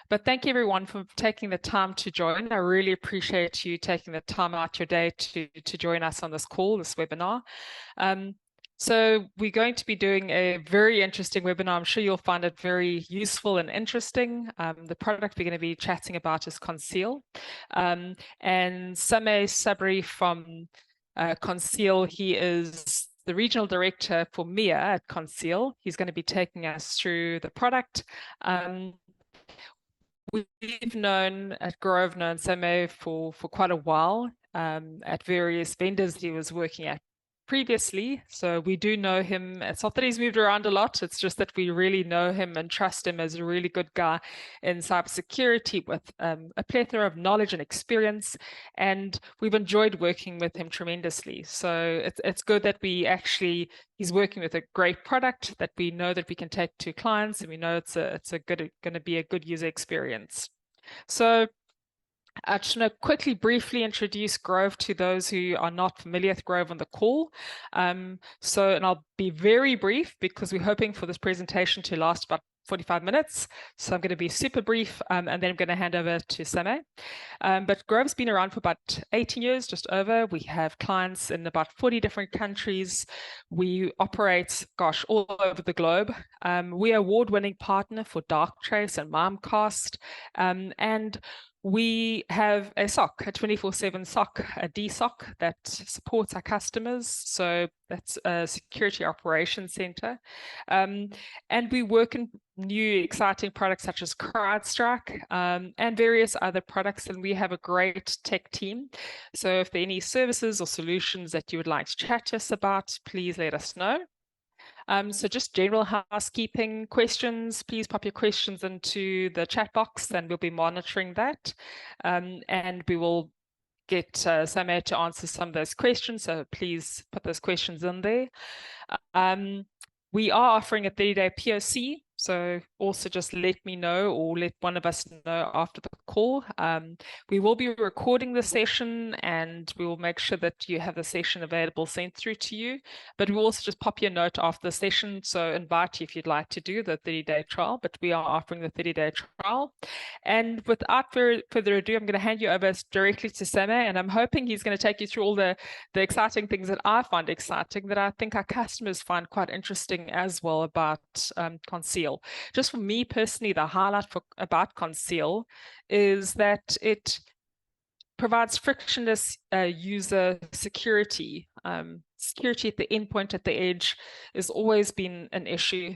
But thank you everyone for taking the time to join. I really appreciate you taking the time out your day to join us on this call, this webinar. So we're going to be doing a very interesting webinar. I'm sure you'll find it very useful and interesting. The product we're going to be chatting about is Conceal. And Sameh Sabri from Conceal, he is the regional director for MIA at Conceal. He's going to be taking us through the product. We've known at Grove, known Sameh for quite a while at various vendors he was working at previously. So we do know him. It's not that he's moved around a lot. It's just that we really know him and trust him as a really good guy in cybersecurity with a plethora of knowledge and experience. And we've enjoyed working with him tremendously. So it's good that he's working with a great product that we know that we can take to clients, and we know it's going to be a good user experience. So I just want to quickly, briefly introduce Grove to those who are not familiar with Grove on the call. And I'll be very brief because we're hoping for this presentation to last about 45 minutes. So I'm going to be super brief, and then I'm going to hand over to Sameh. But Grove's been around for about 18 years, just over. We have clients in about 40 different countries. We operate, all over the globe. We're an award-winning partner for Darktrace and Mimecast, and we have a SOC, a 24/7 SOC, a DSOC that supports our customers. So that's a security operations center. And we work in new exciting products such as CrowdStrike and various other products. And we have a great tech team. So if there are any services or solutions that you would like to chat to us about, please let us know. So just general housekeeping questions, please pop your questions into the chat box and we'll be monitoring that. And we will get Sameh to answer some of those questions. So please put those questions in there. We are offering a 30-day POC. So also just let me know or let one of us know after the call. We will be recording the session and we will make sure that you have the session available sent through to you. But we'll also just pop you a note after the session. So invite you if you'd like to do the 30-day trial, but we are offering the 30-day trial. And without further ado, I'm going to hand you over directly to Sameh, and I'm hoping he's going to take you through all the exciting things that I find exciting, that I think our customers find quite interesting as well about Conceal. Just for me personally, the highlight about Conceal is that it provides frictionless user security. Security at the endpoint, at the edge, has always been an issue,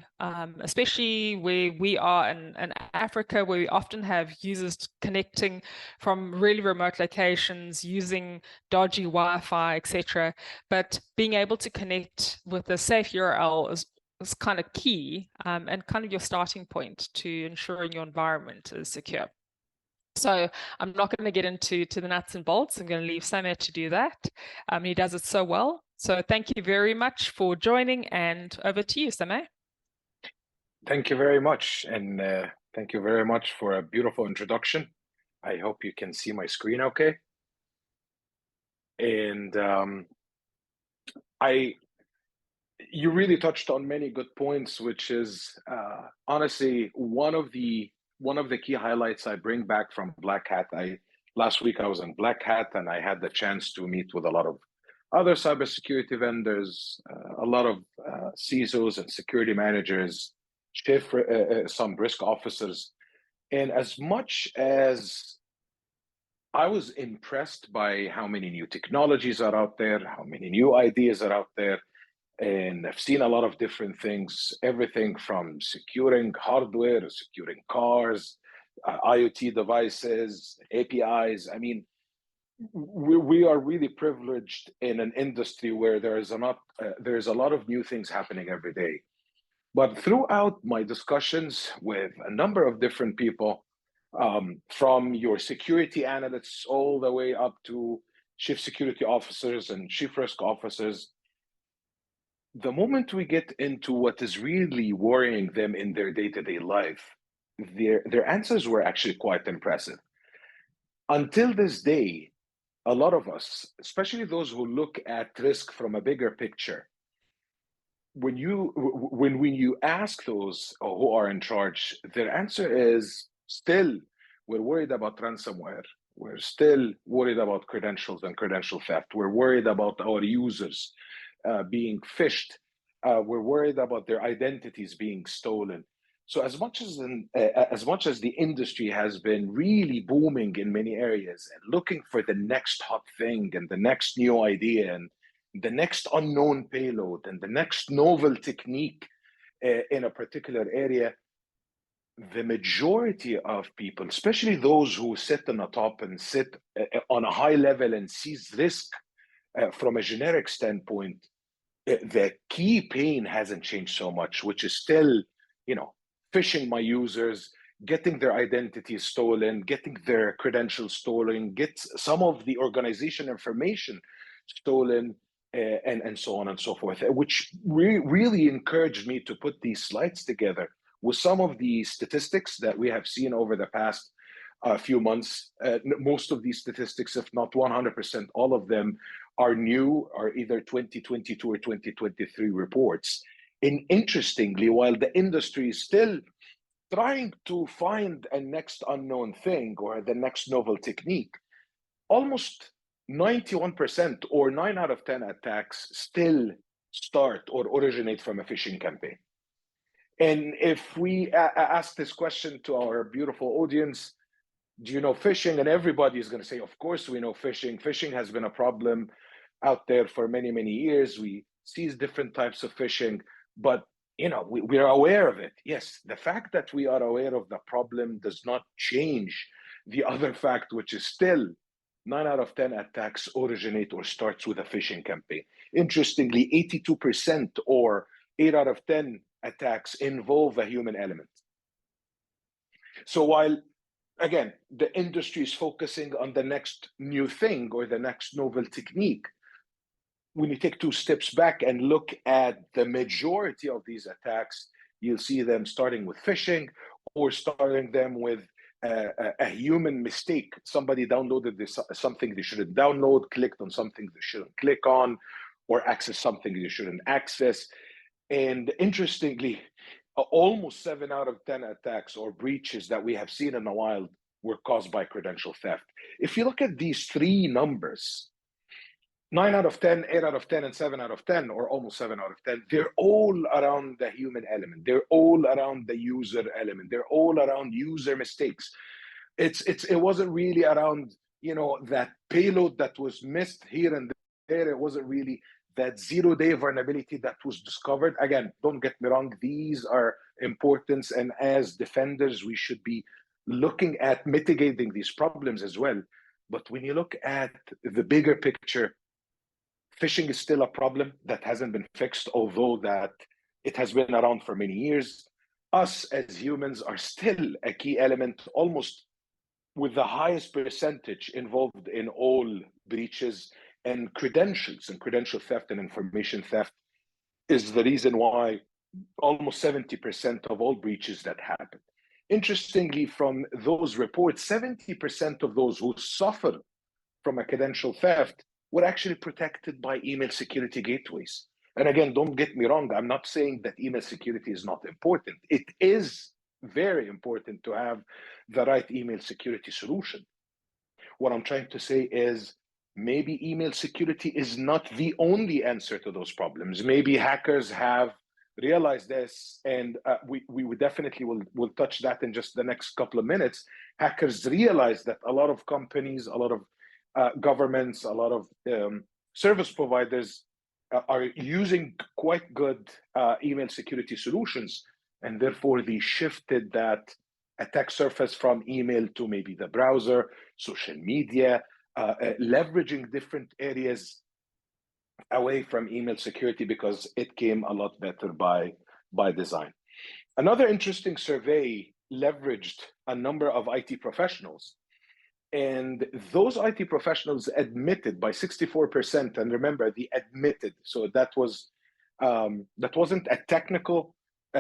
especially where we are in Africa, where we often have users connecting from really remote locations using dodgy Wi-Fi, etc. But being able to connect with a safe URL is kind of key and kind of your starting point to ensuring your environment is secure. So I'm not going to get into the nuts and bolts. I'm going to leave Sameh to do that. He does it so well. So thank you very much for joining, and over to you, Sameh. Thank you very much. And thank you very much for a beautiful introduction. I hope you can see my screen okay. And you really touched on many good points, which is honestly one of the key highlights I bring back from Black Hat. Last week I was in Black Hat and I had the chance to meet with a lot of other cybersecurity vendors, a lot of CISOs and security managers, some risk officers. And as much as I was impressed by how many new technologies are out there, how many new ideas are out there, and I've seen a lot of different things, everything from securing hardware, securing cars, IoT devices, APIs. I mean, we are really privileged in an industry where there's a lot of new things happening every day. But throughout my discussions with a number of different people, from your security analysts all the way up to chief security officers and chief risk officers, the moment we get into what is really worrying them in their day-to-day life, their answers were actually quite impressive. Until this day, a lot of us, especially those who look at risk from a bigger picture, when you ask those who are in charge, their answer is still, we're worried about ransomware. We're still worried about credentials and credential theft. We're worried about our users being phished. We're worried about their identities being stolen. So as much as the industry has been really booming in many areas and looking for the next hot thing and the next new idea and the next unknown payload and the next novel technique in a particular area, the majority of people, especially those who sit on the top and sit on a high level and sees risk from a generic standpoint, the key pain hasn't changed so much, which is still, phishing my users, getting their identities stolen, getting their credentials stolen, get some of the organization information stolen, and so on and so forth, which really encouraged me to put these slides together with some of the statistics that we have seen over the past few months. Most of these statistics, if not 100%, all of them are new, are either 2022 or 2023 reports. And interestingly, while the industry is still trying to find a next unknown thing or the next novel technique, almost 91% or 9 out of 10 attacks still start or originate from a phishing campaign. And if we ask this question to our beautiful audience, do you know phishing? And everybody is going to say, of course we know phishing. Phishing has been a problem out there for many, many years. We see different types of phishing, but we are aware of it. Yes, the fact that we are aware of the problem does not change the other fact, which is still 9 out of 10 attacks originate or starts with a phishing campaign. Interestingly, 82% or 8 out of 10 attacks involve a human element. So while, again, the industry is focusing on the next new thing or the next novel technique, when you take 2 steps back and look at the majority of these attacks, you'll see them starting with phishing or starting them with a human mistake. Somebody downloaded something they shouldn't download, clicked on something they shouldn't click on, or accessed something they shouldn't access. And interestingly, almost 7 out of 10 attacks or breaches that we have seen in the wild were caused by credential theft. If you look at these 3 numbers, 9 out of 10, 8 out of 10, and 7 out of 10, or almost 7 out of 10, they're all around the human element. They're all around the user element. They're all around user mistakes. It wasn't really around, that payload that was missed here and there. It wasn't really that 0-day vulnerability that was discovered. Again, don't get me wrong, these are important, and as defenders, we should be looking at mitigating these problems as well. But when you look at the bigger picture, phishing is still a problem that hasn't been fixed, although that it has been around for many years. Us as humans are still a key element, almost with the highest percentage involved in all breaches, and credentials and credential theft and information theft is the reason why almost 70% of all breaches that happen. Interestingly, from those reports, 70% of those who suffer from a credential theft were actually protected by email security gateways. And again, don't get me wrong, I'm not saying that email security is not important. It is very important to have the right email security solution. What I'm trying to say is maybe email security is not the only answer to those problems. Maybe hackers have realized this, and we would definitely will touch that in just the next couple of minutes. Hackers realize that a lot of companies, a lot of governments, a lot of service providers are using quite good email security solutions, and therefore they shifted that attack surface from email to maybe the browser, social media, leveraging different areas away from email security because it came a lot better by design. Another interesting survey leveraged a number of IT professionals, and those IT professionals admitted by 64%, and remember, the admitted, so that wasn't a technical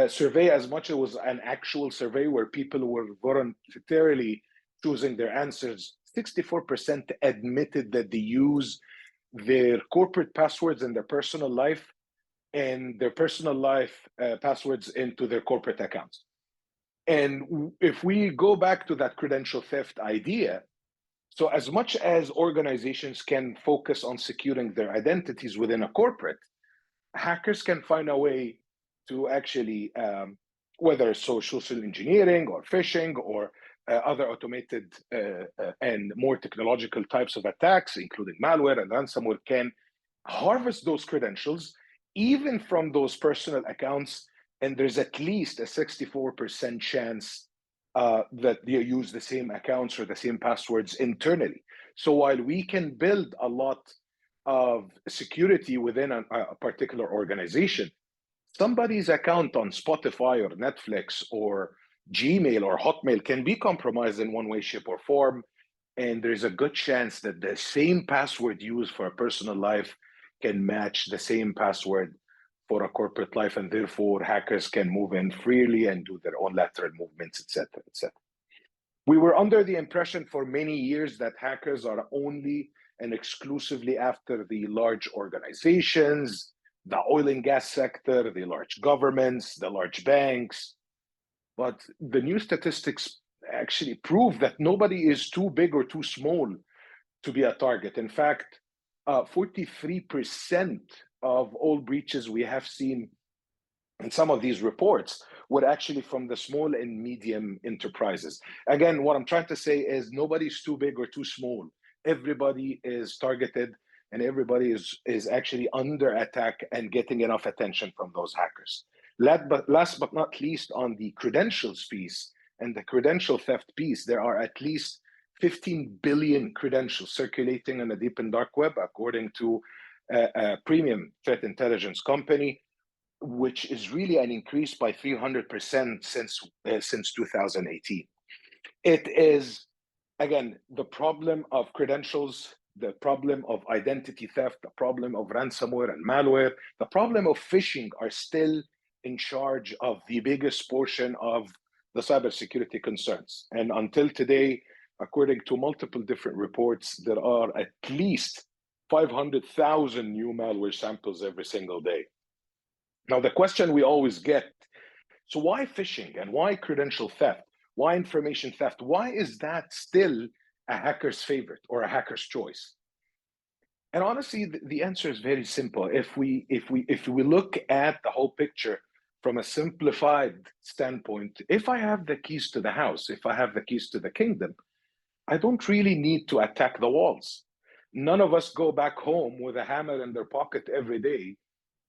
survey as much as it was an actual survey where people were voluntarily choosing their answers. 64% admitted that they use their corporate passwords in their personal life and their personal life passwords into their corporate accounts. And if we go back to that credential theft idea, so as much as organizations can focus on securing their identities within a corporate, hackers can find a way to actually, whether social engineering or phishing or other automated and more technological types of attacks, including malware and ransomware, can harvest those credentials, even from those personal accounts. And there's at least a 64% chance that they use the same accounts or the same passwords internally. So while we can build a lot of security within a particular organization, somebody's account on Spotify or Netflix or Gmail or Hotmail can be compromised in one way, shape, or form. And there's a good chance that the same password used for a personal life can match the same password for a corporate life, and therefore hackers can move in freely and do their own lateral movements, etc., etc. We were under the impression for many years that hackers are only and exclusively after the large organizations, the oil and gas sector, the large governments, the large banks. But the new statistics actually prove that nobody is too big or too small to be a target. In fact, 43% of all breaches we have seen in some of these reports were actually from the small and medium enterprises. Again, what I'm trying to say is nobody's too big or too small. Everybody is targeted, and everybody is actually under attack and getting enough attention from those hackers. Last but not least, on the credentials piece and the credential theft piece, there are at least 15 billion credentials circulating on the deep and dark web, according to a premium threat intelligence company, which is really an increase by 300% since 2018. It is, again, the problem of credentials, the problem of identity theft, the problem of ransomware and malware, the problem of phishing are still in charge of the biggest portion of the cybersecurity concerns. And until today, according to multiple different reports, there are at least 500,000 new malware samples every single day. Now, the question we always get, so why phishing and why credential theft? Why information theft? Why is that still a hacker's favorite or a hacker's choice? And honestly, the answer is very simple. If we look at the whole picture from a simplified standpoint, if I have the keys to the house, if I have the keys to the kingdom, I don't really need to attack the walls. None of us go back home with a hammer in their pocket every day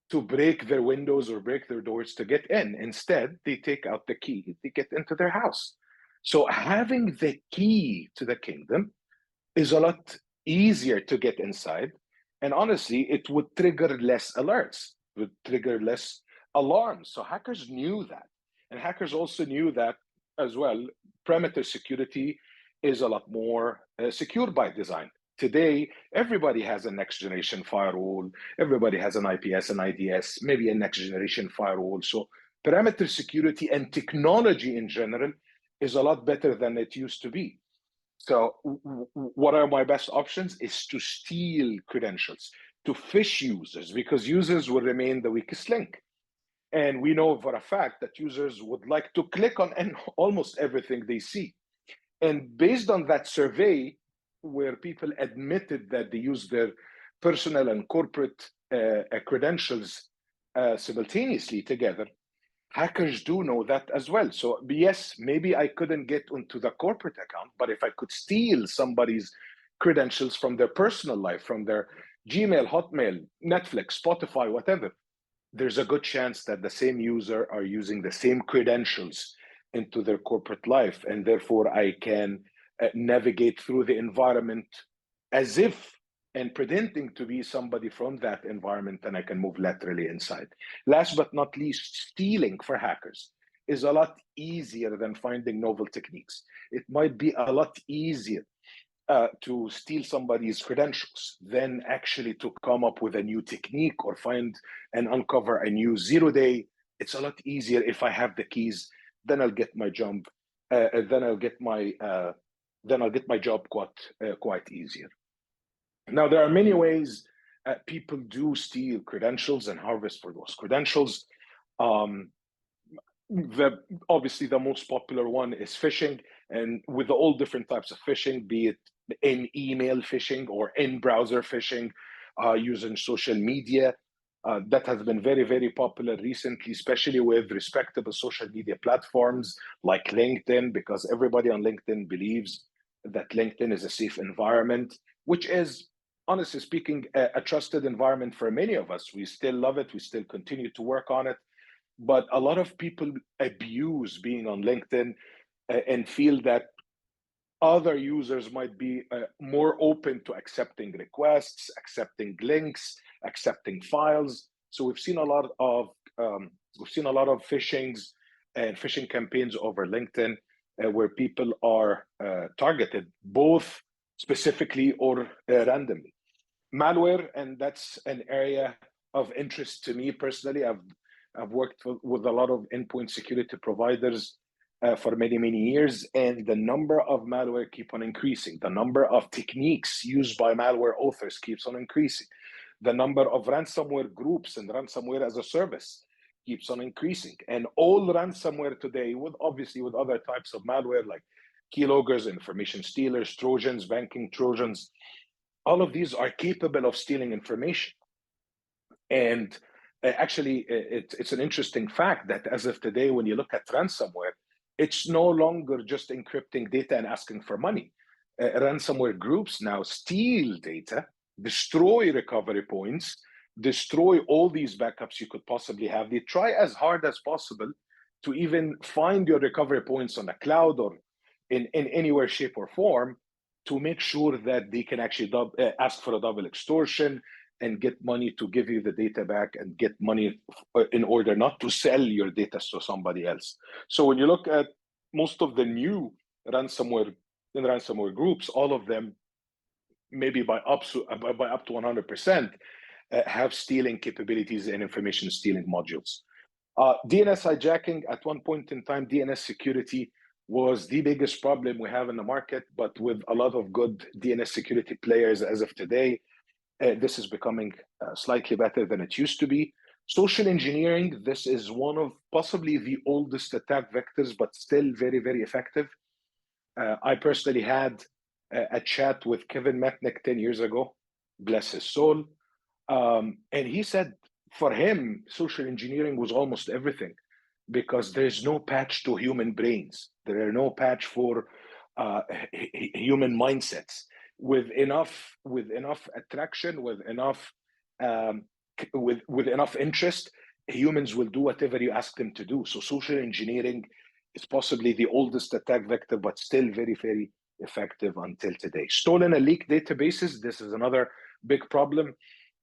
to break their windows or break their doors to get in. Instead, they take out the key, they get into their house. So having the key to the kingdom is a lot easier to get inside. And honestly, it would trigger less alerts, would trigger less alarms. So hackers knew that. And hackers also knew that as well, perimeter security is a lot more secure by design. Today, everybody has a next generation firewall. Everybody has an IPS, an IDS, maybe a next generation firewall. So perimeter security and technology in general is a lot better than it used to be. So what are my best options is to steal credentials, to phish users, because users will remain the weakest link. And we know for a fact that users would like to click on almost everything they see. And based on that survey, where people admitted that they use their personal and corporate credentials simultaneously together, hackers do know that as well. So yes, maybe I couldn't get into the corporate account, but if I could steal somebody's credentials from their personal life, from their Gmail, Hotmail, Netflix, Spotify, whatever, there's a good chance that the same user are using the same credentials into their corporate life, and therefore I can navigate through the environment as if and pretending to be somebody from that environment, and I can move laterally inside. Last but not least, stealing for hackers is a lot easier than finding novel techniques. It might be a lot easier to steal somebody's credentials than actually to come up with a new technique or find and uncover a new 0-day. It's a lot easier if I have the keys. Then I'll get my job. Then I'll get my job quite easier. Now, there are many ways people do steal credentials and harvest for those credentials. Obviously, the most popular one is phishing, and with all different types of phishing, be it in email phishing or in browser phishing, using social media. That has been very, very popular recently, especially with respectable social media platforms like LinkedIn, because everybody on LinkedIn believes that LinkedIn is a safe environment, which is, honestly speaking, a trusted environment for many of us. We still love it. We still continue to work on it. But a lot of people abuse being on LinkedIn and feel that other users might be more open to accepting requests, accepting links, accepting files. So we've seen a lot of phishings and phishing campaigns over LinkedIn where people are targeted, both specifically or randomly. Malware, and that's an area of interest to me personally. I've worked with a lot of endpoint security providers for many, many years, and the number of malware keep on increasing. The number of techniques used by malware authors keeps on increasing. The number of ransomware groups and ransomware as a service keeps on increasing. And all ransomware today, with other types of malware like keyloggers, information stealers, Trojans, banking Trojans, all of these are capable of stealing information. And actually, it's an interesting fact that as of today, when you look at ransomware, it's no longer just encrypting data and asking for money. Ransomware groups now steal data, destroy recovery points, destroy all these backups you could possibly have. They try as hard as possible to even find your recovery points on the cloud or in anywhere, shape, or form to make sure that they can actually ask for a double extortion and get money to give you the data back and get money in order not to sell your data to somebody else. So when you look at most of the new ransomware groups, all of them, maybe by up to 100%, have stealing capabilities and information stealing modules. DNS hijacking, at one point in time, DNS security was the biggest problem we have in the market, but with a lot of good DNS security players as of today, this is becoming slightly better than it used to be. Social engineering, this is one of possibly the oldest attack vectors, but still very, very effective. I personally had a chat with Kevin Metnick 10 years ago, bless his soul. And he said for him, social engineering was almost everything because there's no patch to human brains. There are no patch for human mindsets. With enough attraction, with enough interest, humans will do whatever you ask them to do. So social engineering is possibly the oldest attack vector, but still very, very effective until today. Stolen and leaked databases, this is another big problem.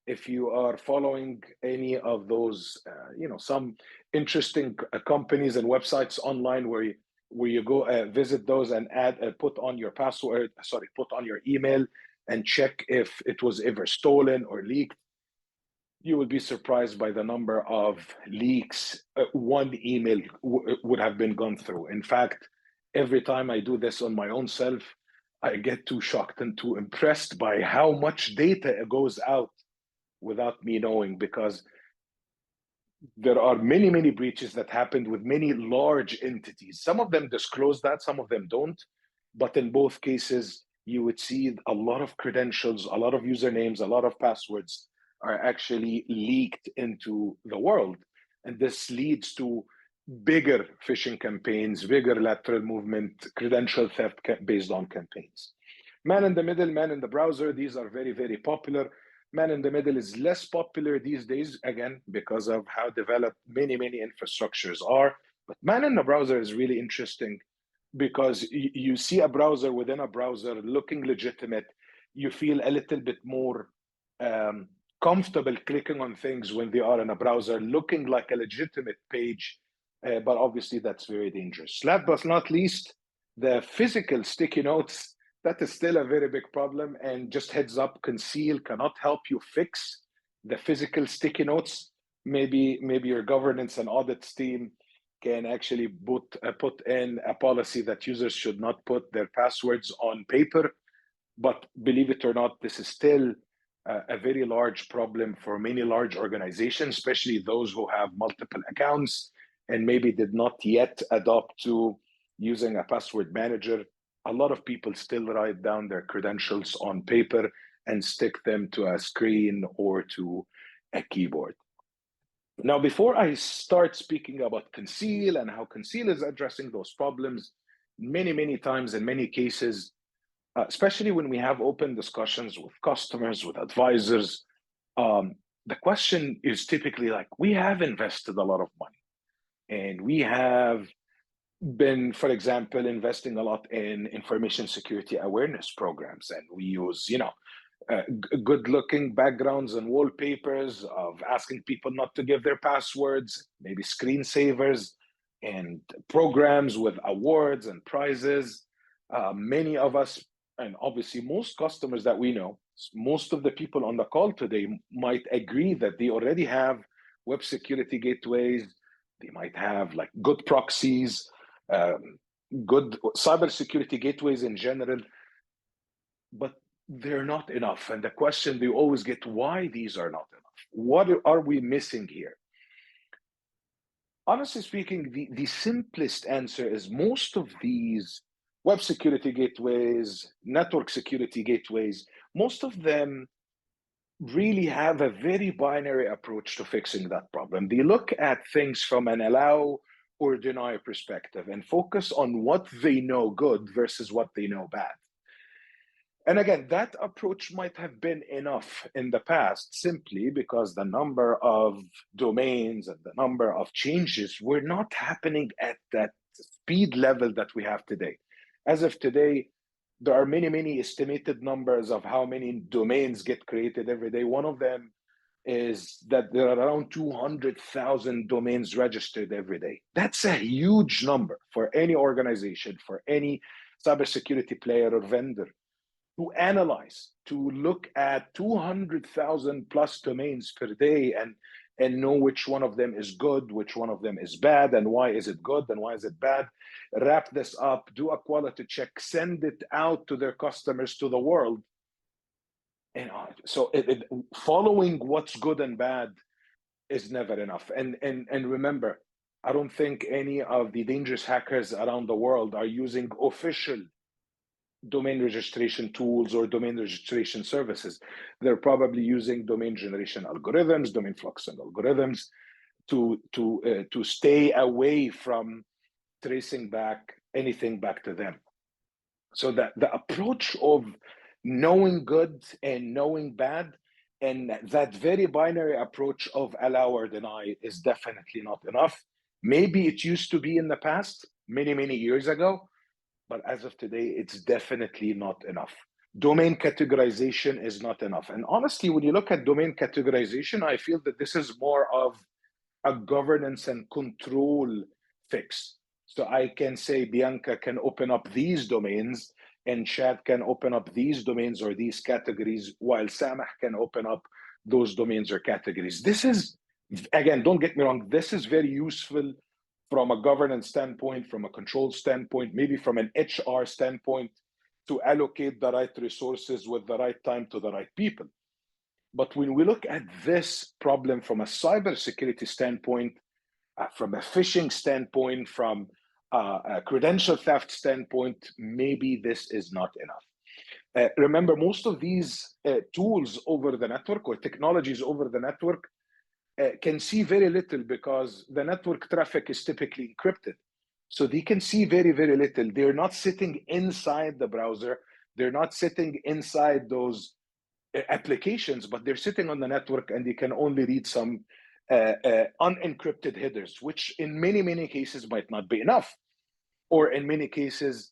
If you are following any of those, some interesting companies and websites online where you go visit those and put on your put on your email and check if it was ever stolen or leaked, you will be surprised by the number of leaks one email would have been gone through. In fact, every time I do this on my own self, I get too shocked and too impressed by how much data goes out without me knowing, because there are many, many breaches that happened with many large entities. Some of them disclose that, some of them don't. But in both cases, you would see a lot of credentials, a lot of usernames, a lot of passwords are actually leaked into the world. And this leads to bigger phishing campaigns, bigger lateral movement, credential theft based on campaigns. Man in the middle, man in the browser, these are very, very popular. Man in the middle is less popular these days, again, because of how developed many, many infrastructures are. But man in the browser is really interesting because you see a browser within a browser looking legitimate. You feel a little bit more comfortable clicking on things when they are in a browser looking like a legitimate page, but obviously that's very dangerous. Last but not least, the physical sticky notes. That is still a very big problem, and just heads up, Conceal cannot help you fix the physical sticky notes. Maybe your governance and audits team can actually put in a policy that users should not put their passwords on paper. But believe it or not, this is still a very large problem for many large organizations, especially those who have multiple accounts and maybe did not yet adopt to using a password manager. A lot of people still write down their credentials on paper and stick them to a screen or to a keyboard. Now, before I start speaking about Conceal and how Conceal is addressing those problems, many times in many cases, especially when we have open discussions with customers, with advisors, the question is typically like, we have invested a lot of money and we have been, for example, investing a lot in information security awareness programs, and we use, good-looking backgrounds and wallpapers of asking people not to give their passwords, maybe screensavers, and programs with awards and prizes. Many of us, and obviously most customers that we know, most of the people on the call today might agree that they already have web security gateways. They might have like good proxies, good cybersecurity gateways in general, but they're not enough. And the question they always get, why these are not enough? What are we missing here? Honestly speaking, the simplest answer is most of these web security gateways, network security gateways, most of them really have a very binary approach to fixing that problem. They look at things from an allow or deny perspective and focus on what they know good versus what they know bad. And again, that approach might have been enough in the past simply because the number of domains and the number of changes were not happening at that speed level that we have today. As of today, there are many estimated numbers of how many domains get created every day. One of them is that there are around 200,000 domains registered every day. That's a huge number for any organization, for any cybersecurity player or vendor to analyze, to look at 200,000 plus domains per day and know which one of them is good, which one of them is bad, and why is it good and why is it bad. Wrap this up, do a quality check, send it out to their customers, to the world. And so following what's good and bad is never enough. And remember, I don't think any of the dangerous hackers around the world are using official domain registration tools or domain registration services. They're probably using domain generation algorithms, domain fluxing algorithms to stay away from tracing back anything back to them. So that the approach of knowing good and knowing bad, and that very binary approach of allow or deny is definitely not enough. Maybe it used to be in the past, many years ago, but as of today, it's definitely not enough. Domain categorization is not enough. And honestly, when you look at domain categorization, I feel that this is more of a governance and control fix. So I can say Bianca can open up these domains and Chad can open up these domains or these categories, while Samah can open up those domains or categories. This is, again, don't get me wrong, this is very useful from a governance standpoint, from a control standpoint, maybe from an HR standpoint, to allocate the right resources with the right time to the right people. But when we look at this problem from a cybersecurity standpoint, from a phishing standpoint, from a credential theft standpoint, maybe this is not enough. Remember, most of these tools over the network or technologies over the network can see very little because the network traffic is typically encrypted. So they can see very little. They're not sitting inside the browser. They're not sitting inside those applications, but they're sitting on the network and they can only read some unencrypted headers, which in many cases might not be enough, or in many cases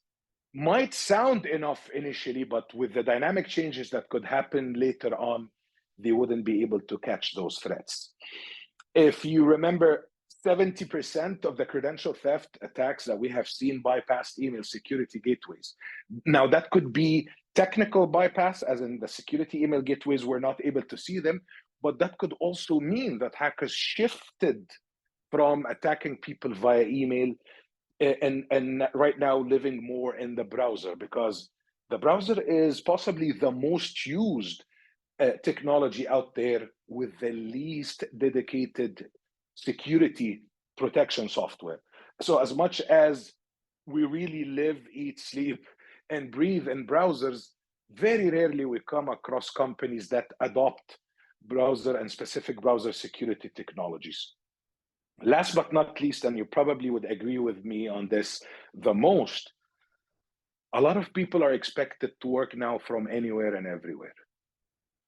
might sound enough initially, but with the dynamic changes that could happen later on, they wouldn't be able to catch those threats. If you remember, 70% of the credential theft attacks that we have seen bypassed email security gateways. Now, that could be technical bypass, as in the security email gateways were not able to see them, but that could also mean that hackers shifted from attacking people via email and right now living more in the browser, because the browser is possibly the most used technology out there with the least dedicated security protection software. So as much as we really live, eat, sleep, and breathe in browsers, very rarely we come across companies that adopt browser and specific browser security technologies. Last but not least, and you probably would agree with me on this the most, a lot of people are expected to work now from anywhere and everywhere.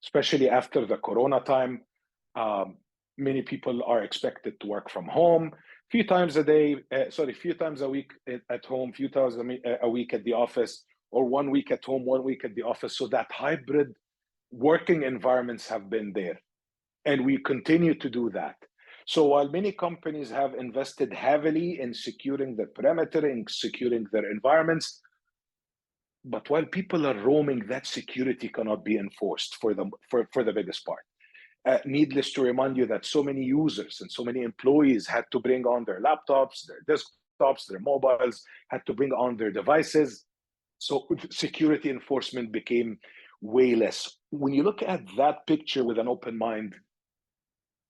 Especially after the Corona time, many people are expected to work from home, few times a week at home, few times a week at the office, or 1 week at home, 1 week at the office. So that hybrid working environments have been there, and we continue to do that. So while many companies have invested heavily in securing their perimeter and securing their environments, but while people are roaming, that security cannot be enforced for the biggest part. Needless to remind you that so many users and so many employees had to bring on their laptops, their desktops, their mobiles, had to bring on their devices. So security enforcement became way less. When you look at that picture with an open mind,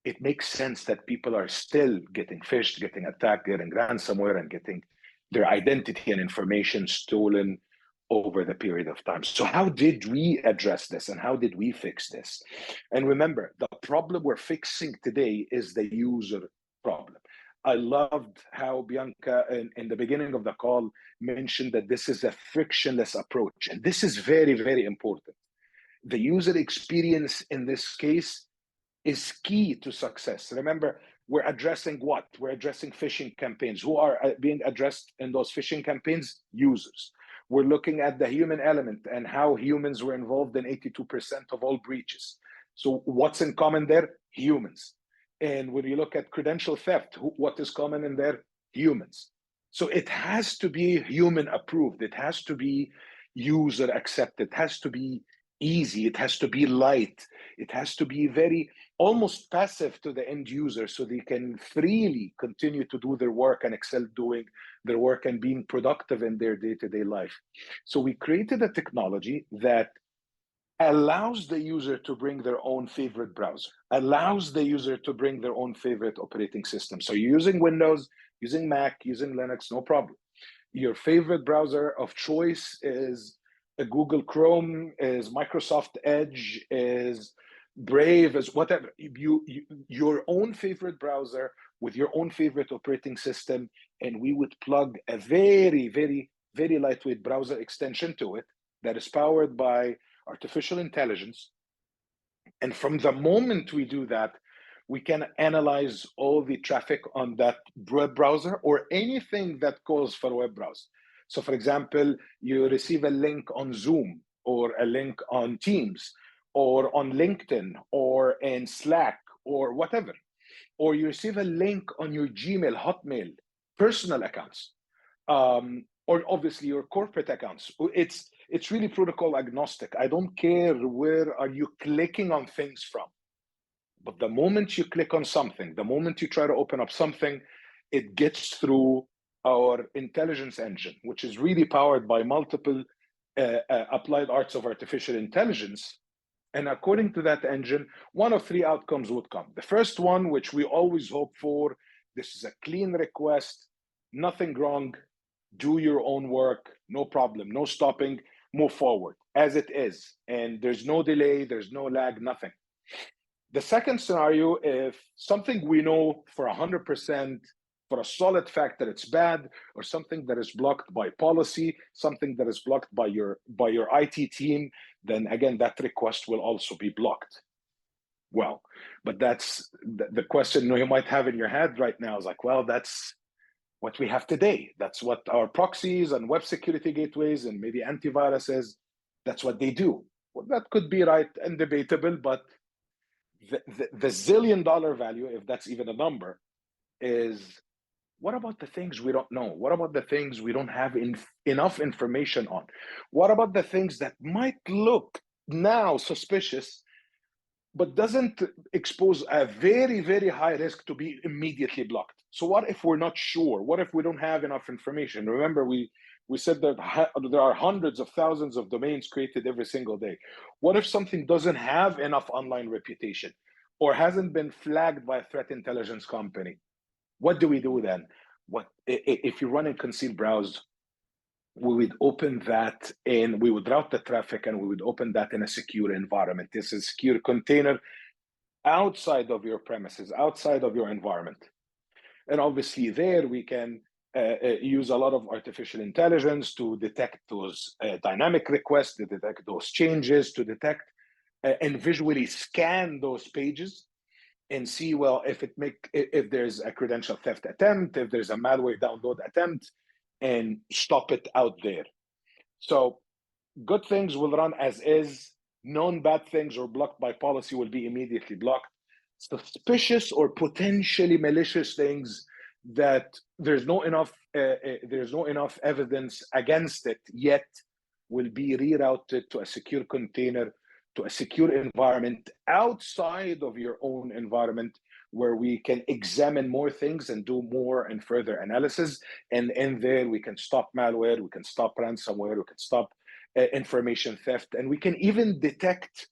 it makes sense that people are still getting phished, getting attacked, getting ransomware, and getting their identity and information stolen over the period of time. So how did we address this, and how did we fix this? And remember, the problem we're fixing today is the user problem. I loved how Bianca in the beginning of the call mentioned that this is a frictionless approach, and this is very, very important. The user experience in this case is key to success. Remember, we're addressing what? We're addressing phishing campaigns. Who are being addressed in those phishing campaigns? Users. We're looking at the human element and how humans were involved in 82% of all breaches. So what's in common there? Humans. And when you look at credential theft, what is common in there? Humans. So it has to be human approved. It has to be user accepted. It has to be easy. It has to be light. It has to be very almost passive to the end user, so they can freely continue to do their work and excel doing their work and being productive in their day-to-day life. So we created a technology that allows the user to bring their own favorite browser, allows the user to bring their own favorite operating system. So you're using Windows, using Mac, using Linux, no problem. Your favorite browser of choice is a Google Chrome, is Microsoft Edge, is Brave, is whatever. Your own favorite browser with your own favorite operating system, and we would plug a very, very, very lightweight browser extension to it that is powered by artificial intelligence. And from the moment we do that, we can analyze all the traffic on that web browser or anything that calls for a web browser. So for example, you receive a link on Zoom or a link on Teams or on LinkedIn or in Slack or whatever, or you receive a link on your Gmail, Hotmail, personal accounts, or obviously your corporate accounts. It's really protocol agnostic. I don't care where are you clicking on things from. But the moment you click on something, the moment you try to open up something, it gets through our intelligence engine, which is really powered by multiple applied arts of artificial intelligence. And according to that engine, one of three outcomes would come. The first one, which we always hope for, this is a clean request, nothing wrong, do your own work, no problem, no stopping, move forward as it is. And there's no delay, there's no lag, nothing. The second scenario, if something we know for 100%, for a solid fact that it's bad, or something that is blocked by policy, something that is blocked by your IT team, then again, that request will also be blocked. Well, but that's the question you might have in your head right now is like, well, that's what we have today. That's what our proxies and web security gateways and maybe antiviruses, that's what they do. Well, that could be right and debatable, but the zillion-dollar value, if that's even a number, is what about the things we don't know? What about the things we don't have enough information on? What about the things that might look now suspicious, but doesn't expose a very, very high risk to be immediately blocked? So what if we're not sure? What if we don't have enough information? Remember, we We said that there are hundreds of thousands of domains created every single day. What if something doesn't have enough online reputation or hasn't been flagged by a threat intelligence company? What do we do then? If you run in Conceal Browse, we would open that and we would route the traffic, and we would open that in a secure environment. This is a secure container outside of your premises, outside of your environment. And obviously there we can use a lot of artificial intelligence to detect those dynamic requests, to detect those changes, to detect and visually scan those pages and see, well, if there's a credential theft attempt, if there's a malware download attempt, and stop it out there. So good things will run as is. Known bad things or blocked by policy will be immediately blocked. Suspicious or potentially malicious things that there's no enough evidence against it yet will be rerouted to a secure container, to a secure environment outside of your own environment, where we can examine more things and do more and further analysis. And in there, we can stop malware, we can stop ransomware, we can stop information theft, and we can even detect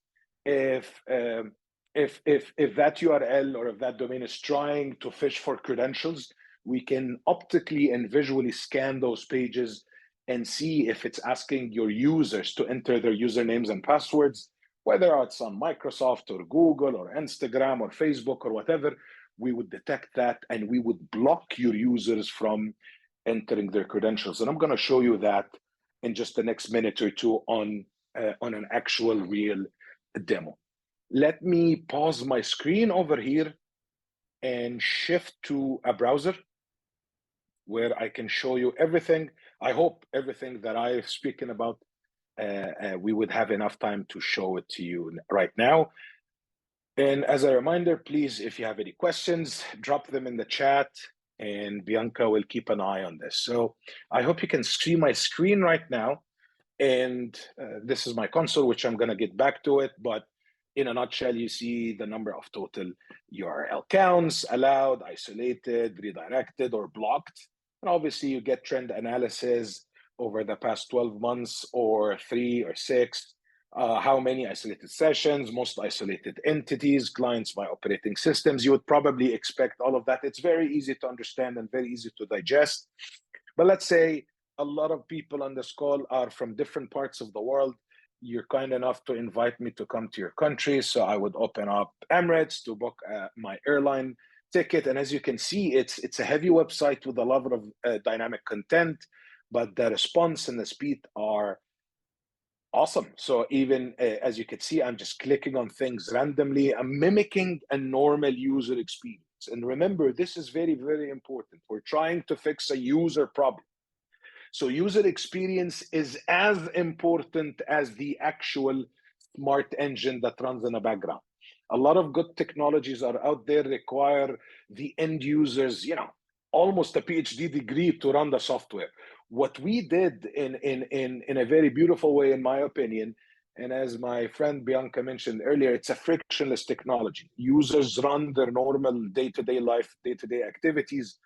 if that URL or if that domain is trying to fish for credentials. We can optically and visually scan those pages and see if it's asking your users to enter their usernames and passwords, whether it's on Microsoft or Google or Instagram or Facebook or whatever. We would detect that and we would block your users from entering their credentials. And I'm going to show you that in just the next minute or two on an actual real demo. Let me pause my screen over here and shift to a browser where I can show you everything. I hope everything that I'm speaking about, we would have enough time to show it to you right now. And as a reminder, please, if you have any questions, drop them in the chat and Bianca will keep an eye on this. So I hope you can see my screen right now. And this is my console, which I'm going to get back to it. But in a nutshell, you see the number of total URL counts, allowed, isolated, redirected, or blocked. And obviously, you get trend analysis over the past 12 months or 3 or 6. How many isolated sessions, most isolated entities, clients by operating systems. You would probably expect all of that. It's very easy to understand and very easy to digest. But let's say a lot of people on this call are from different parts of the world. You're kind enough to invite me to come to your country. So I would open up Emirates to book my airline ticket. And as you can see, it's a heavy website with a lot of dynamic content, but the response and the speed are awesome. So even as you can see, I'm just clicking on things randomly. I'm mimicking a normal user experience. And remember, this is very, very important. We're trying to fix a user problem. So user experience is as important as the actual smart engine that runs in the background. A lot of good technologies are out there, require the end users, almost a PhD degree to run the software. What we did in a very beautiful way, in my opinion, and as my friend Bianca mentioned earlier, it's a frictionless technology. Users run their normal day-to-day life, day-to-day activities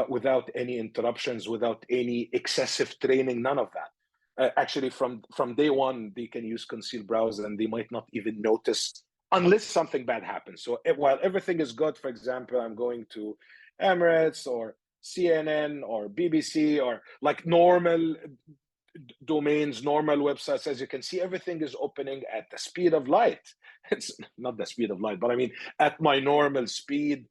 without any interruptions, without any excessive training, none of that. Actually, from day one, they can use Conceal Browse and they might not even notice unless something bad happens. So while everything is good, for example, I'm going to Emirates or CNN or BBC or like normal domains, normal websites, as you can see, everything is opening at the speed of light. It's not the speed of light, but I mean, at my normal speed,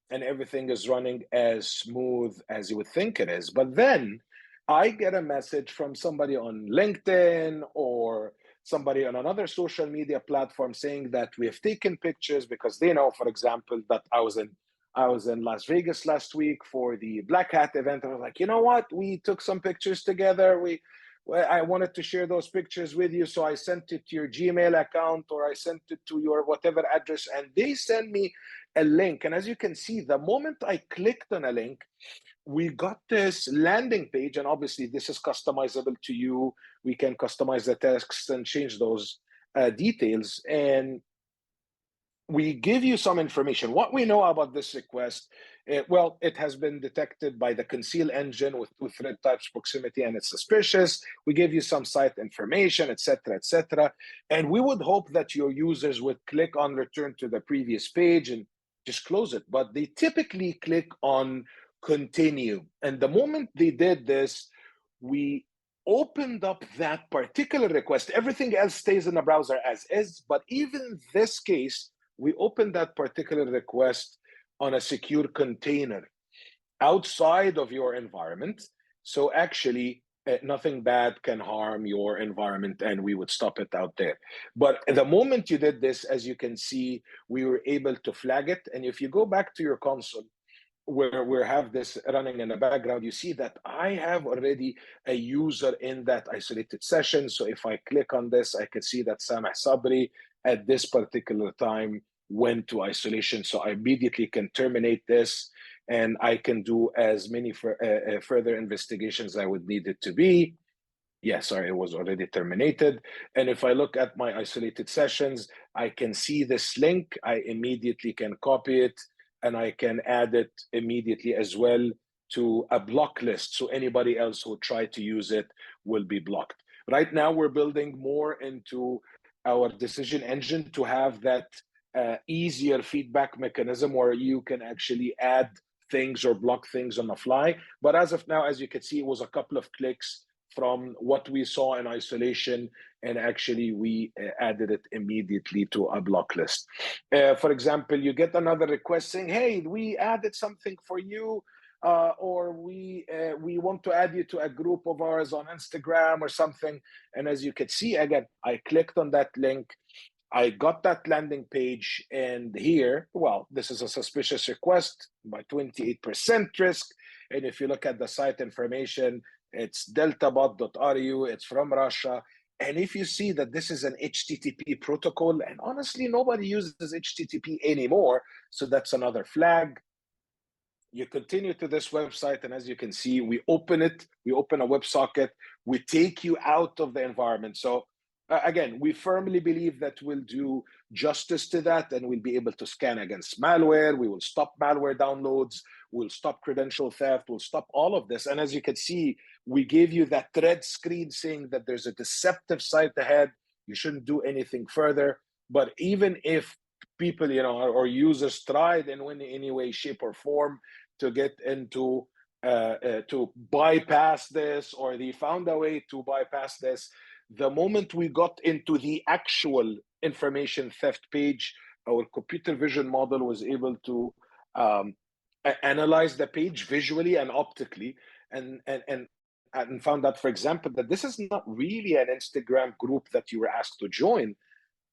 and everything is running as smooth as you would think it is. But then I get a message from somebody on LinkedIn or somebody on another social media platform saying that we have taken pictures because they know, for example, that I was in Las Vegas last week for the Black Hat event. I was like, you know what? We took some pictures together. I wanted to share those pictures with you. So I sent it to your Gmail account or I sent it to your whatever address, and they send me a link. And as you can see, the moment I clicked on a link, we got this landing page, and obviously this is customizable to you. We can customize the text and change those details. And we give you some information. What we know about this request Well, it has been detected by the Conceal engine with 2 thread types proximity and it's suspicious. We give you some site information, etc., etc. And we would hope that your users would click on return to the previous page and just close it. But they typically click on continue. And the moment they did this, we opened up that particular request. Everything else stays in the browser as is, but even this case, we opened that particular request on a secure container outside of your environment. So actually, nothing bad can harm your environment, and we would stop it out there. But the moment you did this, as you can see, we were able to flag it. And if you go back to your console, where we have this running in the background, you see that I have already a user in that isolated session. So if I click on this, I can see that Sameh Sabri at this particular time went to isolation. So I immediately can terminate this, and I can do as many further investigations I would need it to be. Yeah, sorry, it was already terminated. And if I look at my isolated sessions, I can see this link. I immediately can copy it, and I can add it immediately as well to a block list. So anybody else who try to use it will be blocked. Right now, we're building more into our decision engine to have that easier feedback mechanism where you can actually add things or block things on the fly. But as of now, as you can see, it was a couple of clicks from what we saw in isolation, and actually we added it immediately to a block list. For example, you get another request saying, hey, we added something for you, or we want to add you to a group of ours on Instagram or something. And as you can see, again, I clicked on that link, I got that landing page, and here, well, this is a suspicious request by 28% risk. And if you look at the site information, it's deltabot.ru, it's from Russia. And if you see that this is an HTTP protocol, and honestly, nobody uses HTTP anymore, so that's another flag. You continue to this website, and as you can see, we open it, we open a WebSocket, we take you out of the environment. So again, we firmly believe that we'll do justice to that, and we'll be able to scan against malware. We will stop malware downloads. We'll stop credential theft. We'll stop all of this. And as you can see, we gave you that red screen saying that there's a deceptive site ahead. You shouldn't do anything further. But even if people, or users tried in any way, shape, or form to get into to bypass this, or they found a way to bypass this, the moment we got into the actual information theft page, our computer vision model was able to analyze the page visually and optically, and found out, for example, that this is not really an Instagram group that you were asked to join.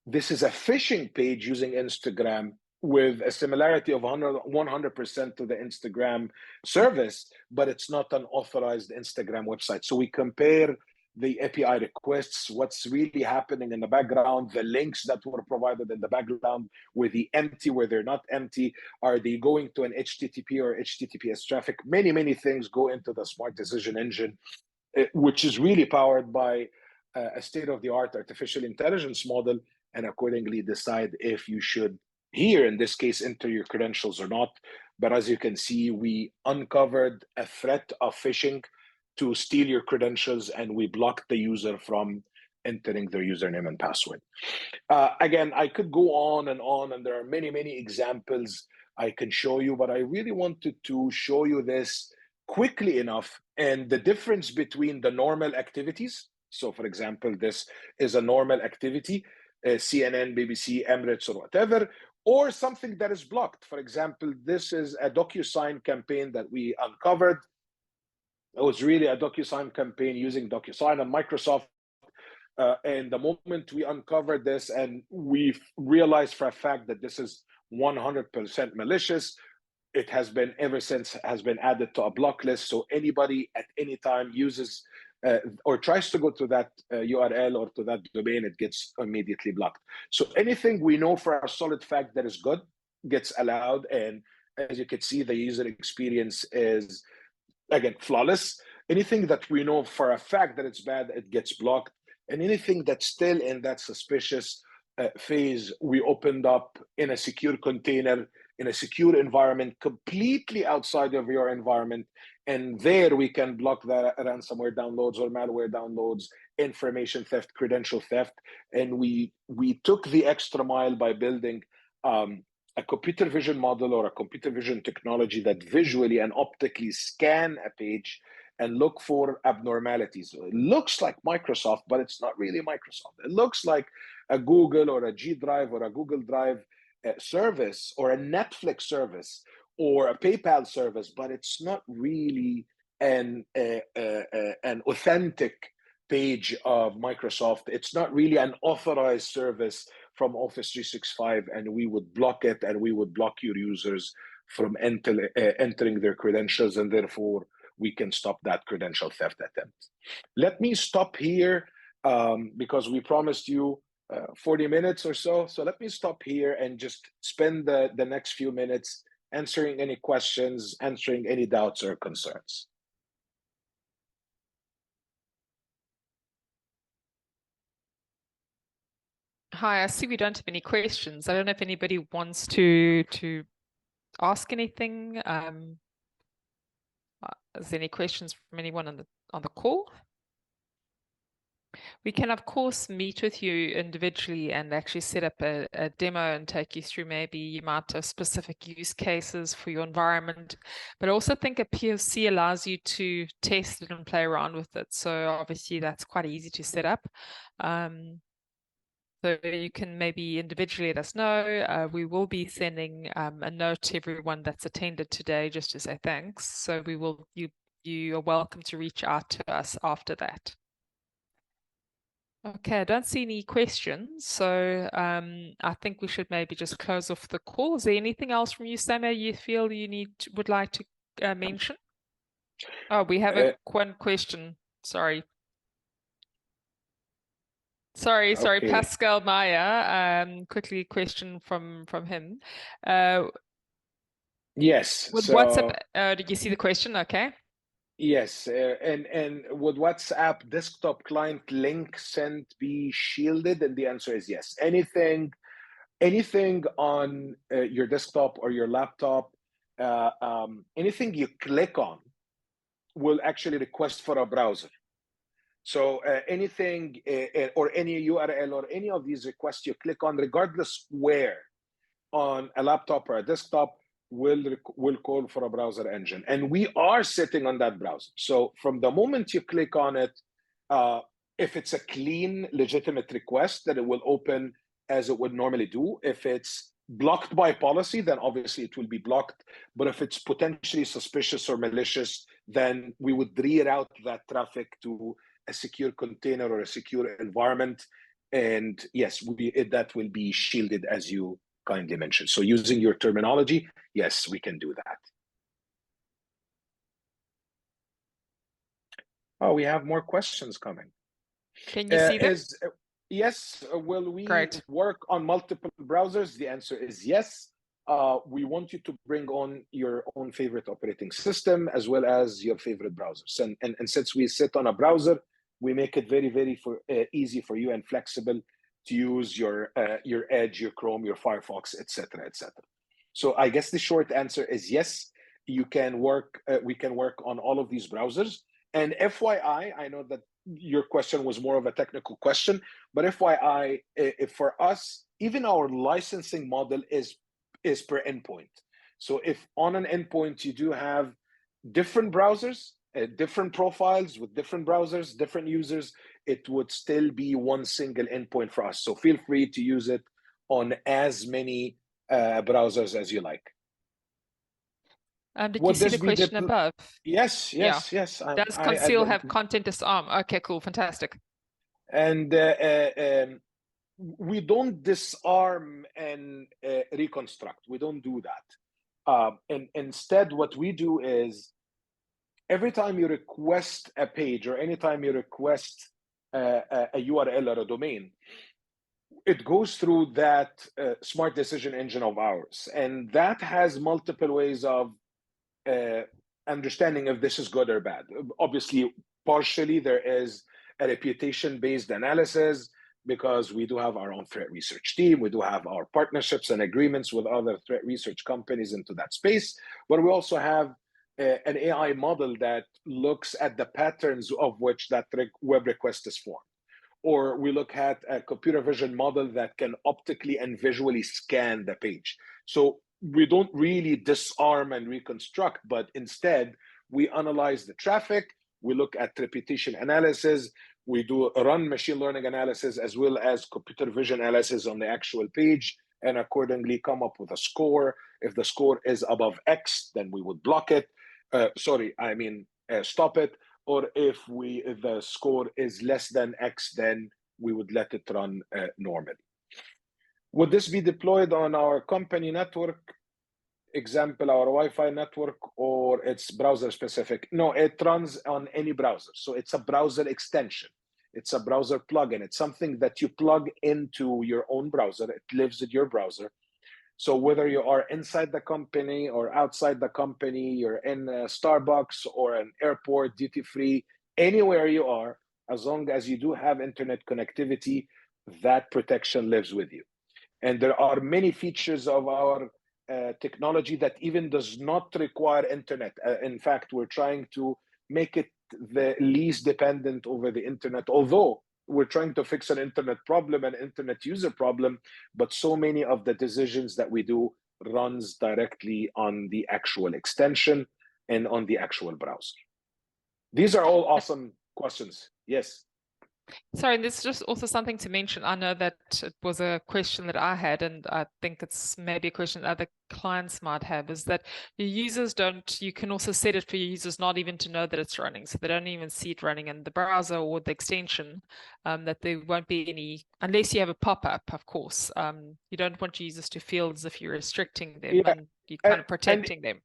This is a phishing page using Instagram with a similarity of 100% to the Instagram service, but it's not an authorized Instagram website. So we compare the API requests, what's really happening in the background, the links that were provided in the background, were they empty, were they not empty, are they going to an HTTP or HTTPS traffic? Many, many things go into the smart decision engine, which is really powered by a state-of-the-art artificial intelligence model, and accordingly decide if you should, here in this case, enter your credentials or not. But as you can see, we uncovered a threat of phishing to steal your credentials, and we blocked the user from entering their username and password. Again, I could go on, and there are many, many examples I can show you, but I really wanted to show you this quickly enough, and the difference between the normal activities. So for example, this is a normal activity, CNN, BBC, Emirates, or whatever, or something that is blocked. For example, this is a DocuSign campaign that we uncovered. It was really a DocuSign campaign using DocuSign and Microsoft. And the moment we uncovered this, and we realized for a fact that this is 100% malicious, it has been, ever since, has been added to a block list. So anybody at any time uses or tries to go to that URL or to that domain, it gets immediately blocked. So anything we know for a solid fact that is good gets allowed. And as you can see, the user experience is, again, flawless. Anything that we know for a fact that it's bad, it gets blocked. And anything that's still in that suspicious phase, we opened up in a secure container in a secure environment completely outside of your environment. And there we can block the ransomware downloads or malware downloads, information theft, credential theft. And we took the extra mile by building a computer vision model or a computer vision technology that visually and optically scan a page and look for abnormalities. So it looks like Microsoft, but it's not really Microsoft. It looks like a Google or a G Drive or a Google Drive service or a Netflix service or a PayPal service, but it's not really an authentic page of Microsoft. It's not really an authorized service from Office 365, and we would block it, and we would block your users from entering their credentials, and therefore we can stop that credential theft attempt. Let me stop here because we promised you 40 minutes or so. So let me stop here and just spend the next few minutes answering any questions, answering any doubts or concerns. Hi, I see we don't have any questions. I don't know if anybody wants to ask anything. Is there any questions from anyone on the call? We can, of course, meet with you individually and actually set up a demo and take you through. Maybe you might have specific use cases for your environment, but I also think a POC allows you to test it and play around with it. So obviously that's quite easy to set up. So you can maybe individually let us know. We will be sending a note to everyone that's attended today just to say thanks. So we will, you are welcome to reach out to us after that. Okay, I don't see any questions. So I think we should maybe just close off the call. Is there anything else from you, Samir, you feel you would like to mention? Oh, we have one question. Sorry, okay. Pascal Meyer, quickly question from him. Yes. With WhatsApp, did you see the question? Okay. Yes, and would WhatsApp desktop client link sent be shielded? And the answer is yes. Anything on your desktop or your laptop, anything you click on will actually request for a browser. So anything or any URL or any of these requests you click on, regardless where, on a laptop or a desktop, will call for a browser engine. And we are sitting on that browser. So from the moment you click on it, if it's a clean, legitimate request, that it will open as it would normally do. If it's blocked by policy, then obviously it will be blocked. But if it's potentially suspicious or malicious, then we would reroute that traffic to a secure container or a secure environment. And yes, that will be shielded, as you kindly mentioned. So using your terminology, yes, we can do that. Oh, we have more questions coming. Can you see them? Yes. Will we Great. work on multiple browsers? The answer is yes. We want you to bring on your own favorite operating system as well as your favorite browsers. And since we sit on a browser, we make it very, very easy for you and flexible to use your Edge, your Chrome, your Firefox, etc., etc. So I guess the short answer is yes. You can work. We can work on all of these browsers. And FYI, I know that your question was more of a technical question, but FYI, for us, even our licensing model is per endpoint. So if on an endpoint you do have different browsers, different profiles with different browsers, different users, it would still be one single endpoint for us. So feel free to use it on as many browsers as you like. Did you see the question above? Yes. Does Conceal have content disarm? Okay, cool, fantastic. And we don't disarm and reconstruct. We don't do that. And instead, what we do is, every time you request a page or anytime you request a URL or a domain, it goes through that smart decision engine of ours. And that has multiple ways of understanding if this is good or bad. Obviously, partially there is a reputation-based analysis. because we do have our own threat research team. We do have our partnerships and agreements with other threat research companies into that space. But we also have an AI model that looks at the patterns of which that web request is formed. Or we look at a computer vision model that can optically and visually scan the page. So we don't really disarm and reconstruct, but instead we analyze the traffic, we look at reputation analysis, we do run machine learning analysis as well as computer vision analysis on the actual page, and accordingly come up with a score. If the score is above X, then we would block it. Stop it. Or if the score is less than X, then we would let it run normally. Would this be deployed on our company network, example, our Wi-Fi network, or it's browser specific? No, it runs on any browser. So it's a browser extension. It's a browser plugin. It's something that you plug into your own browser. It lives in your browser. So whether you are inside the company or outside the company, you're in a Starbucks or an airport, duty free, anywhere you are, as long as you do have internet connectivity, that protection lives with you. And there are many features of our technology that even does not require internet. In fact, we're trying to make it the least dependent over the internet, although we're trying to fix an internet problem, an internet user problem, but so many of the decisions that we do runs directly on the actual extension and on the actual browser. These are all awesome questions. Yes. Sorry, and this is just also something to mention. I know that it was a question that I had, and I think it's maybe a question that other clients might have, is that your users you can also set it for your users not even to know that it's running. So they don't even see it running in the browser or the extension, that there won't be any, unless you have a pop-up, of course. You don't want users to feel as if you're restricting them and you're kind of protecting them.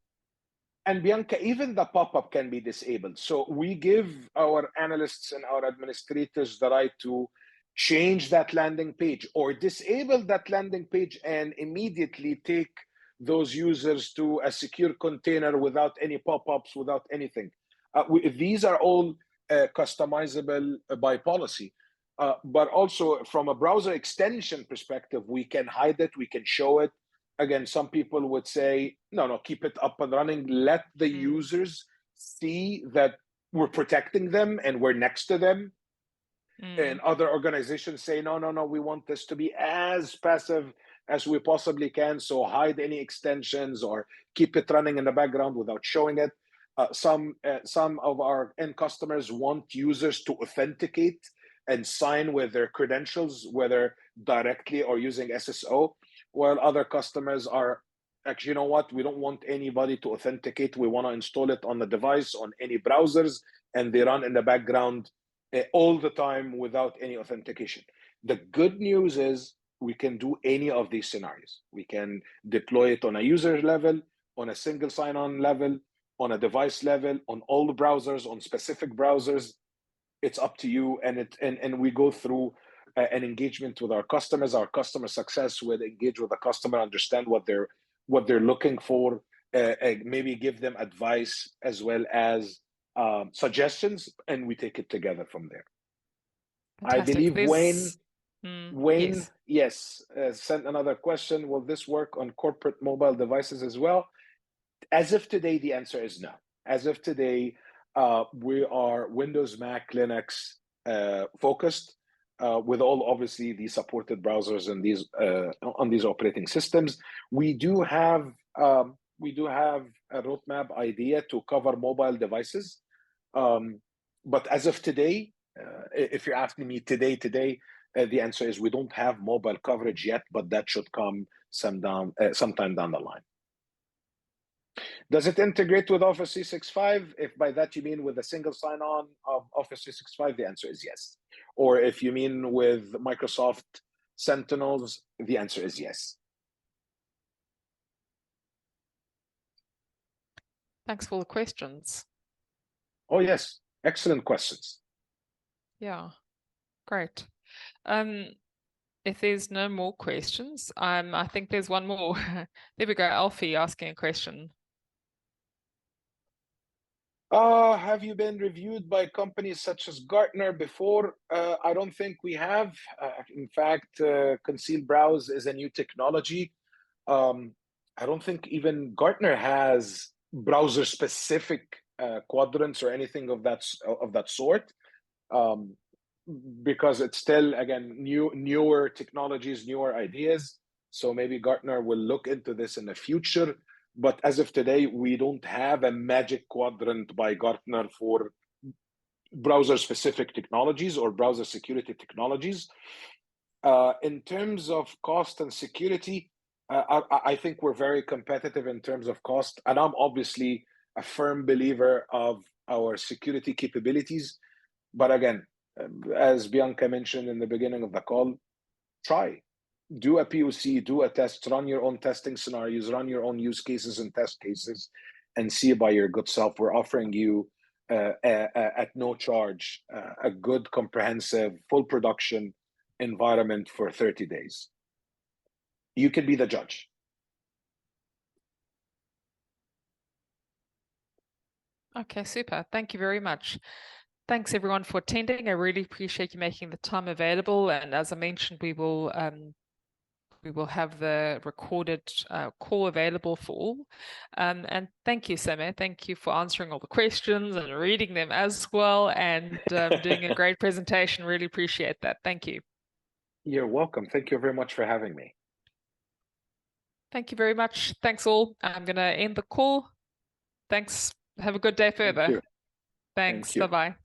And Bianca, even the pop-up can be disabled. So we give our analysts and our administrators the right to change that landing page or disable that landing page and immediately take those users to a secure container without any pop-ups, without anything. These are all customizable by policy. But also from a browser extension perspective, we can hide it, we can show it. Again, some people would say, no, keep it up and running. Let the users see that we're protecting them and we're next to them. And other organizations say, no, we want this to be as passive as we possibly can. So hide any extensions or keep it running in the background without showing it. Some of our end customers want users to authenticate and sign with their credentials, whether directly or using SSO. While other customers are actually, you know what, we don't want anybody to authenticate. We want to install it on the device, on any browsers, and they run in the background all the time without any authentication. The good news is we can do any of these scenarios. We can deploy it on a user level, on a single sign-on level, on a device level, on all the browsers, on specific browsers. It's up to you, and we go through an engagement with our customers. Our customer success will engage with the customer, understand what they're looking for, maybe give them advice as well as suggestions, and we take it together from there. Fantastic. I believe Wayne, yes, sent another question. Will this work on corporate mobile devices as well? As of today, the answer is no. As of today, we are Windows, Mac, Linux focused. With all obviously the supported browsers and these on these operating systems. We do have a roadmap idea to cover mobile devices, but as of today, if you're asking me today, the answer is we don't have mobile coverage yet, but that should come sometime down the line. Does it integrate with Office 365? If by that you mean with a single sign-on of Office 365, the answer is yes. Or if you mean with Microsoft Sentinels, the answer is yes. Thanks for the questions. Oh, yes. Excellent questions. Yeah, great. If there's no more questions, I think there's one more. There we go, Alfie asking a question. Have you been reviewed by companies such as Gartner before? I don't think we have. In fact, Conceal Browse is a new technology. I don't think even Gartner has browser-specific quadrants or anything of that sort, because it's still, again, newer technologies, newer ideas. So maybe Gartner will look into this in the future. But as of today, we don't have a magic quadrant by Gartner for browser-specific technologies or browser security technologies. In terms of cost and security, I think we're very competitive in terms of cost. And I'm obviously a firm believer of our security capabilities. But again, as Bianca mentioned in the beginning of the call, try. Do a POC, do a test, run your own testing scenarios, run your own use cases and test cases, and see by your good self. We're offering you at no charge a good, comprehensive, full production environment for 30 days. You can be the judge. Okay, super. Thank you very much. Thanks everyone for attending. I really appreciate you making the time available. And as I mentioned, we will have the recorded call available for all. And thank you, Sameh. Thank you for answering all the questions and reading them as well, and doing a great presentation. Really appreciate that. Thank you. You're welcome. Thank you very much for having me. Thank you very much. Thanks all. I'm going to end the call. Thanks. Have a good day further. Thank you. Thanks. Thank you. Bye-bye.